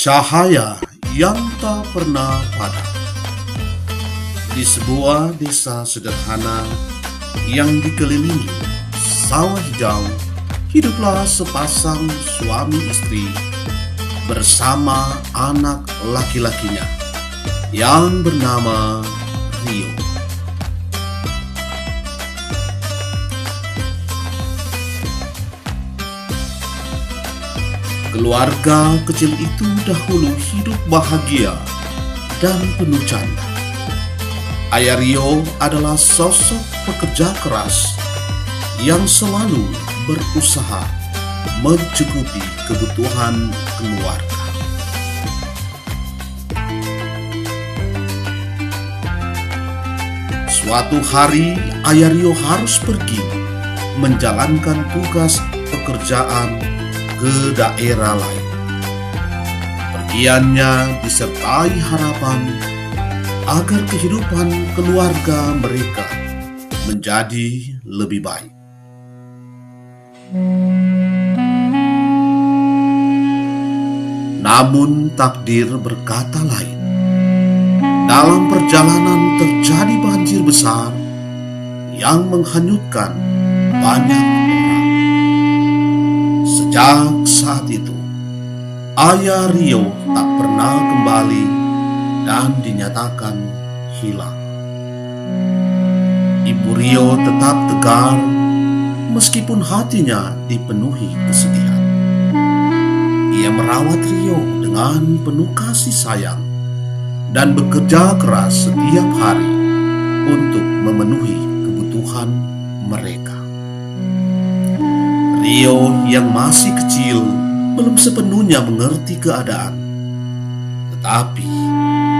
Cahaya yang tak pernah padam. Di sebuah desa sederhana yang dikelilingi sawah hijau, hiduplah sepasang suami istri bersama anak laki-lakinya yang bernama Rio. Keluarga kecil itu dahulu hidup bahagia dan penuh canda. Ayah Rio adalah sosok pekerja keras yang selalu berusaha mencukupi kebutuhan keluarga. Suatu hari, Ayah Rio harus pergi menjalankan tugas pekerjaan ke daerah lain. Pergiannya disertai harapan agar kehidupan keluarga mereka menjadi lebih baik. Namun takdir berkata lain. Dalam perjalanan terjadi banjir besar yang menghanyutkan banyak orang. Sejak saat itu, Ayah Rio tak pernah kembali dan dinyatakan hilang. Ibu Rio tetap tegar meskipun hatinya dipenuhi kesedihan. Ia merawat Rio dengan penuh kasih sayang dan bekerja keras setiap hari untuk memenuhi kebutuhan mereka. Rio yang masih kecil belum sepenuhnya mengerti keadaan, tetapi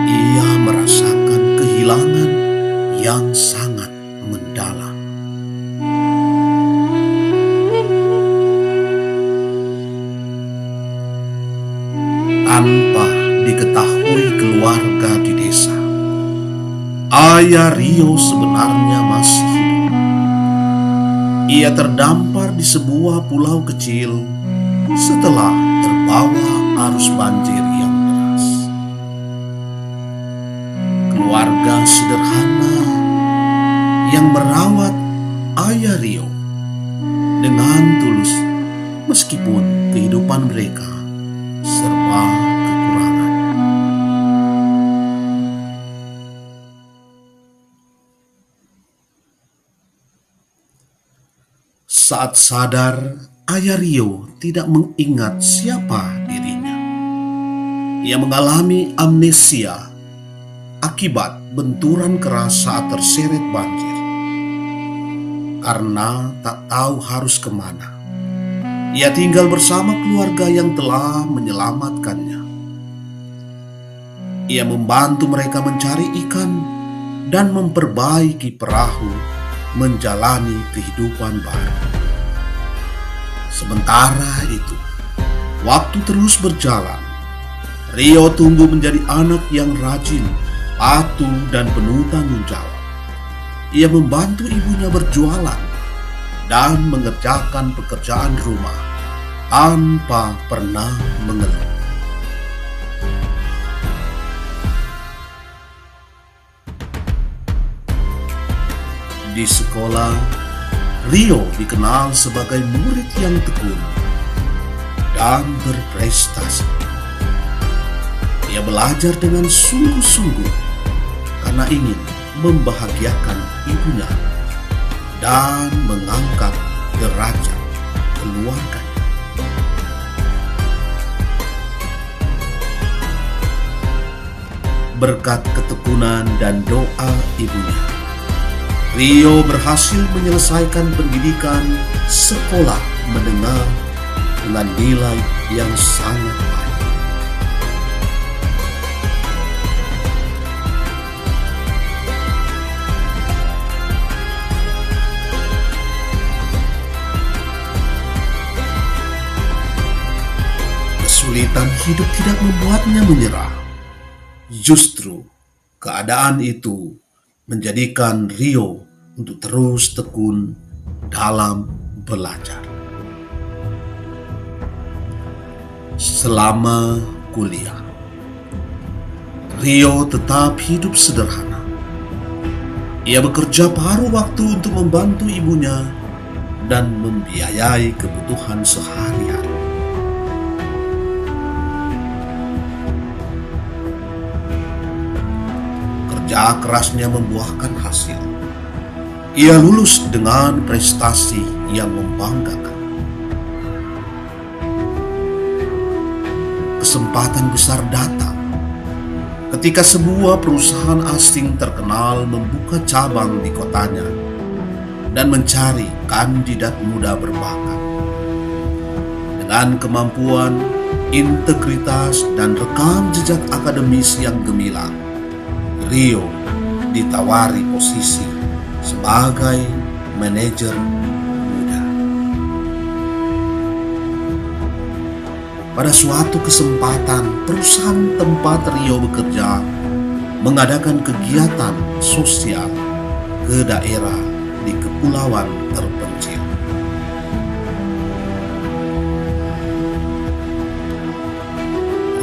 ia merasakan kehilangan yang sangat mendalam. Tanpa diketahui keluarga di desa, Ayah Rio sebenarnya masih hidup. Ia terdampar di sebuah pulau kecil setelah terbawa arus banjir yang deras. Keluarga sederhana yang merawat Ayah Rio dengan tulus meskipun kehidupan mereka serba kekurangan. Saat sadar, Ayah Rio tidak mengingat siapa dirinya. Ia mengalami amnesia akibat benturan keras saat terseret banjir. Karena tak tahu harus kemana, ia tinggal bersama keluarga yang telah menyelamatkannya. Ia membantu mereka mencari ikan dan memperbaiki perahu menjalani kehidupan baru. Sementara itu, waktu terus berjalan. Rio tumbuh menjadi anak yang rajin, patuh, dan penuh tanggung jawab. Ia membantu ibunya berjualan dan mengerjakan pekerjaan rumah tanpa pernah mengeluh. Di sekolah, Rio dikenal sebagai murid yang tekun dan berprestasi. Ia belajar dengan sungguh-sungguh karena ingin membahagiakan ibunya dan mengangkat derajat keluarganya. Berkat ketekunan dan doa ibunya, Rio berhasil menyelesaikan pendidikan sekolah menengah dengan nilai yang sangat baik. Kesulitan hidup tidak membuatnya menyerah. Justru keadaan itu menjadikan Rio untuk terus tekun dalam belajar. Selama kuliah. Rio tetap hidup sederhana. Ia bekerja paruh waktu untuk membantu ibunya dan membiayai kebutuhan sehari-hari. Kerja kerasnya membuahkan hasil. Ia lulus dengan prestasi yang membanggakan. Kesempatan besar datang ketika sebuah perusahaan asing terkenal membuka cabang di kotanya dan mencari kandidat muda berbakat. Dengan kemampuan, integritas, dan rekam jejak akademis yang gemilang, Rio ditawari posisi sebagai manajer muda. Pada suatu kesempatan, perusahaan tempat Rio bekerja mengadakan kegiatan sosial ke daerah di kepulauan terpencil.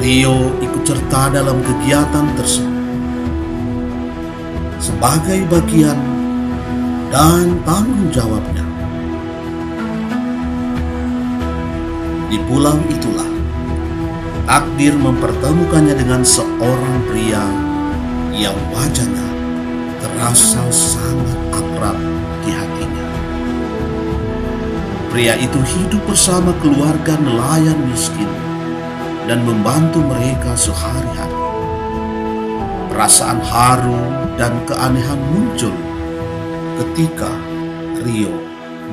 Rio ikut serta dalam kegiatan tersebut sebagai bagian dan tanggung jawabnya. Di pulau itulah takdir mempertemukannya dengan seorang pria yang wajahnya terasa sangat akrab di hatinya. Pria itu hidup bersama keluarga nelayan miskin dan membantu mereka sehari-hari. Perasaan haru dan keanehan muncul ketika Rio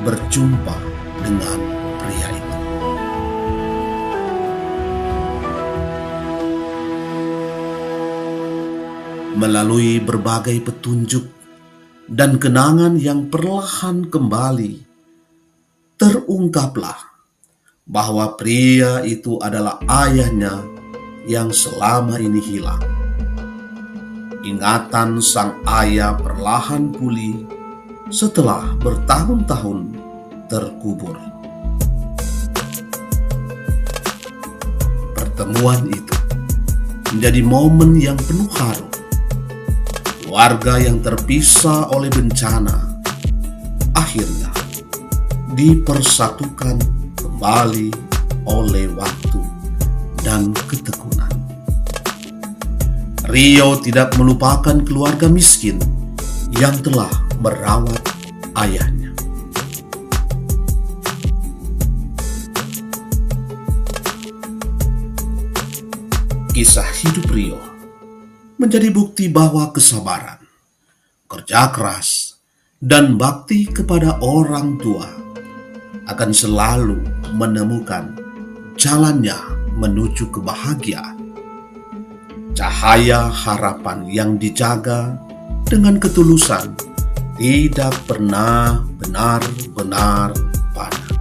berjumpa dengan pria itu. Melalui berbagai petunjuk dan kenangan yang perlahan kembali, terungkaplah bahwa pria itu adalah ayahnya yang selama ini hilang. Ingatan sang ayah perlahan pulih setelah bertahun-tahun terkubur. Pertemuan itu menjadi momen yang penuh haru. Keluarga yang terpisah oleh bencana akhirnya dipersatukan kembali oleh waktu dan ketekunan. Rio tidak melupakan keluarga miskin yang telah merawat ayahnya. Kisah hidup Rio menjadi bukti bahwa kesabaran, kerja keras, dan bakti kepada orang tua akan selalu menemukan jalannya menuju kebahagiaan. Cahaya harapan yang dijaga dengan ketulusan tidak pernah benar-benar padam.